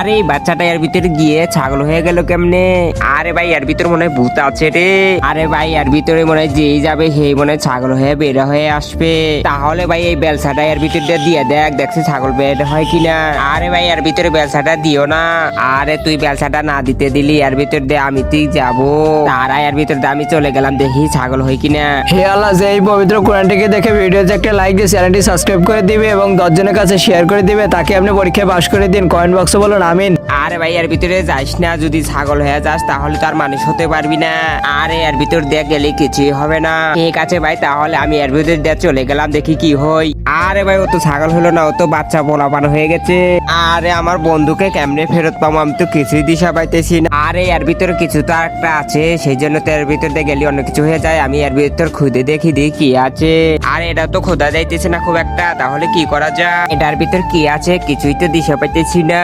আরে এই বাচ্চাটা এর ভিতরে গিয়ে ছাগল হয়ে গেল কেমনে? আরে ভাই এর ভিতরে মনে হয় ভূত আছে রে। আরে ভাই এর ভিতরে মনে হয় যেই যাবে সেই মনে হয় ছাগল হয়ে বের হয়ে আসবে। তাহলে ভাই এই বেলসাটা এর ভিতরে দিয়ে দেখছি ছাগল বের হয় কিনা। আরে ভাই এর ভিতরে বেলসাটা দিও না। আরে তুই বেলসাটা না দিতে দিলি এর ভিতর দিয়ে আমি ঠিক যাবো। তারা এর ভিতর দিয়ে আমি চলে গেলাম, দেখি ছাগল হয় কিনা। হে আল্লাহ, যে এই পবিত্র কোরআনটিকে দেখে ভিডিওতে একটা লাইক দিয়ে চ্যানেলটি সাবস্ক্রাইব করে দিবে এবং 10 জনের কাছে শেয়ার করে দিবে, তাকে আপনি পরীক্ষায় পাশ করে দিন। কমেন্ট বক্সে বলুন আমিন। আরে ভাই এর ভিতরে যাস না, যদি ছাগল হয়ে যাস তাহলে তো আর মানুষ হতে পারবি না। আরে এর ভিতর দিয়ে গেলে কিছুই হবে না। ঠিক আছে ভাই, তাহলে আমি এর ভিতর দিয়ে চলে গেলাম, দেখি কি হই। আরে ভাই ও তো ছাগল হলো না, ও তো বাচ্চা পোলাপান হয়ে গেছে। আরে আমার বন্ধুকে কেমনে ফেরত পাবো, আমি তো কিছুই দিশা পাইতেছি না। আরে এর ভিতরে কিছু তো একটা আছে, সেই জন্য তো এর ভিতর দিয়ে গেলে অন্য কিছু হয়ে যায়। আমি এর ভিতর খুঁজে দেখি কি আছে। আর এটা তো খোঁজা যাইতেছে না খুব একটা, তাহলে কি করা যায়? এটার ভিতর কি আছে কিছুই তো দিশা পাইতেছি না।